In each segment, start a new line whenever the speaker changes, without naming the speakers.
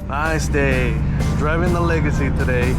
Nice day. Driving the Legacy today.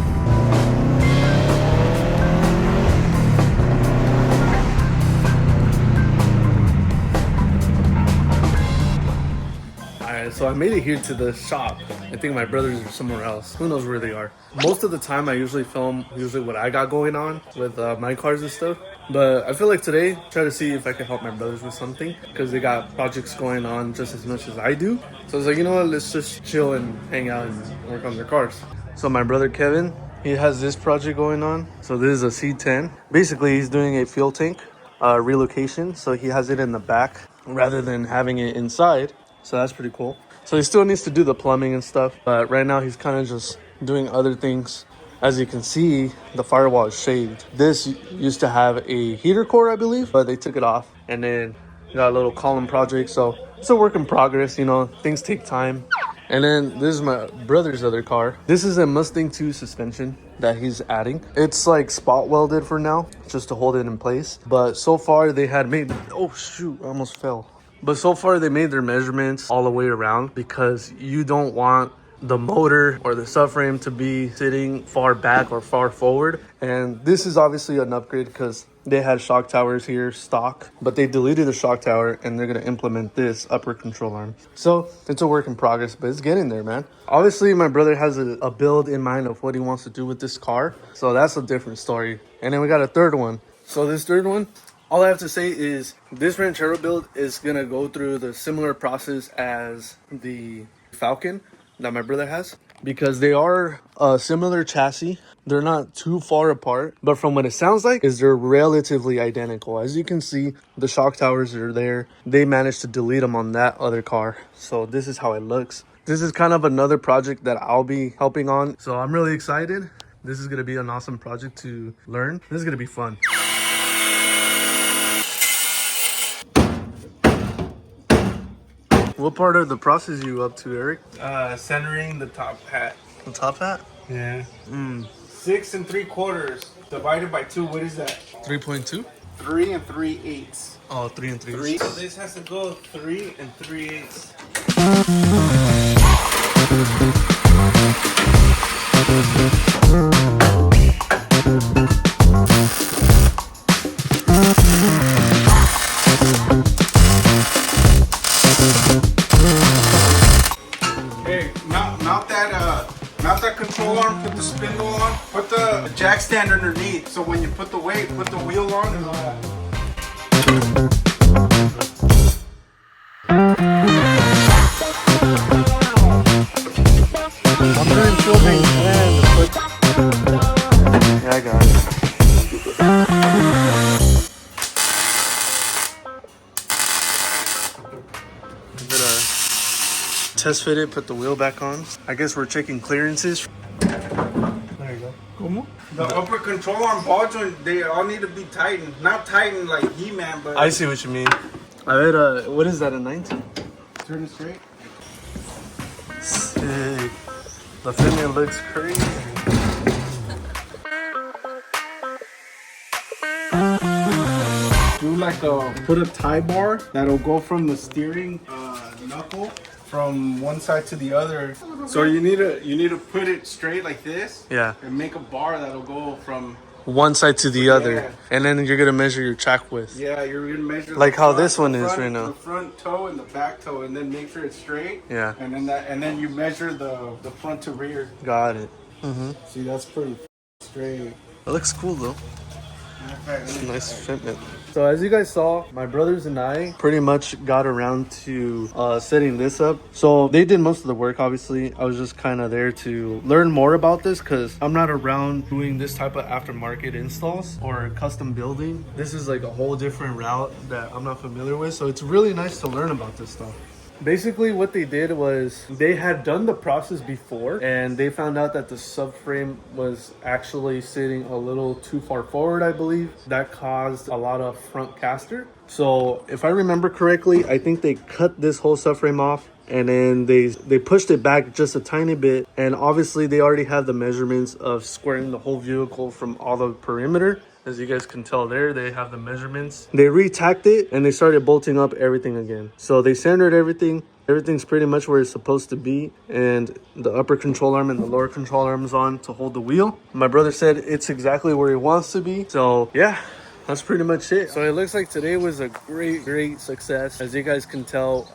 Alright, so I made it here to the shop. I think my brothers are somewhere else. Who knows where they are. Most of the time I usually film what I got going on with my cars and stuff. But I feel like today, try to see if I can help my brothers with something. Because they got projects going on just as much as I do. So I was like, you know what, let's just chill and hang out and work on their cars. So my brother Kevin, he has this project going on. So this is a C10. Basically, he's doing a fuel tank relocation. So he has it in the back rather than having it inside. So that's pretty cool. So he still needs to do the plumbing and stuff, but right now he's kind of just doing other things. As you can see, the firewall is shaved. This used to have a heater core, I believe, but they took it off. And then got a little column project. So it's a work in progress, you know, things take time. And then this is my brother's other car. This is a Mustang 2 suspension that he's adding. It's like spot welded for now, just to hold it in place. But so far they had made, oh shoot, I almost fell. But so far they made their measurements all the way around because you don't want the motor or the subframe to be sitting far back or far forward. And this is obviously an upgrade because they had shock towers here stock, but they deleted the shock tower and they're going to implement this upper control arm. So it's a work in progress, but it's getting there, man. Obviously my brother has a build in mind of what he wants to do with this car. So that's a different story. And then we got a third one. So this third one, all I have to say is this Ranchero build is going to go through the similar process as the Falcon that my brother has because they are a similar chassis. They're not too far apart, but from what it sounds like is they're relatively identical. As you can see, the shock towers are there. They managed to delete them on that other car. So this is how it looks. This is kind of another project that I'll be helping on. So I'm really excited. This is going to be an awesome project to learn. This is going to be fun. What part of the process are you up to, Eric?
Centering the top hat.
The top hat?
Yeah. 6 3/4 divided by 2. What is that?
3.2?
3 3/8.
Oh, 3 3/8.
So this has to go 3 3/8. Hey, mount that control arm, put the spindle on, put the jack stand underneath, so when you put the weight, put the wheel on.
I'm doing filming and put... Yeah, I got it. I'm gonna test fit it, put the wheel back on. I guess we're checking clearances. There you go.
¿Cómo? The upper control arm ball joint, they all need to be tightened. Not tightened like He-Man, but...
I see what you mean. I bet, what is that, a 19?
Turn it straight.
Sick. The fitment looks crazy.
Do like put a tie bar that'll go from the steering knuckle from one side to the other. So you need to put it straight like this.
Yeah.
And make a bar that'll go from
One side to the other. And then you're gonna measure your track width.
you're gonna measure
Like
the
how
front,
this one
the
is
front,
right now.
the front toe and the back toe, and then make sure it's straight.
Yeah.
And then you measure the front to rear.
Got it.
See, that's pretty straight.
It looks cool though. Nice fitment. So as you guys saw, my brothers and I pretty much got around to setting this up. So they did most of the work, obviously. I was just kind of there to learn more about this because I'm not around doing this type of aftermarket installs or custom building. This is like a whole different route that I'm not familiar with. So it's really nice to learn about this stuff. Basically what they did was they had done the process before and they found out that the subframe was actually sitting a little too far forward, I believe. That caused a lot of front caster. So if I remember correctly, I think they cut this whole subframe off and then they pushed it back just a tiny bit. And obviously they already have the measurements of squaring the whole vehicle from all the perimeter. As you guys can tell there, they have the measurements. They re-tacked it and they started bolting up everything again. So they centered everything Everything's pretty much where it's supposed to be, and the upper control arm and the lower control arm is on to hold the wheel. My brother said it's exactly where he wants to be. So yeah, that's pretty much it. So it looks like today was a great success. As you guys can tell,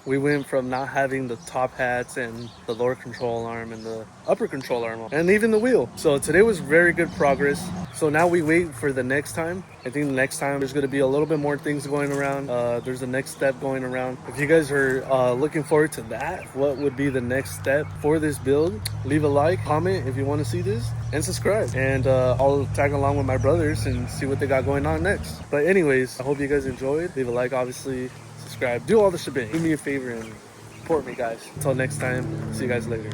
we went from not having the top hats and the lower control arm and the upper control arm and even the wheel. So today was very good progress. So now we wait for the next time. I think the next time there's going to be a little bit more things going around. There's a next step going around. If you guys are looking forward to that, what would be the next step for this build? Leave a like, comment if you want to see this, and subscribe. And I'll tag along with my brothers and see what they got going on next. But anyways, I hope you guys enjoyed. Leave a like, obviously, subscribe, do all the shebang. Do me a favor and support me, guys. Until next time, see you guys later.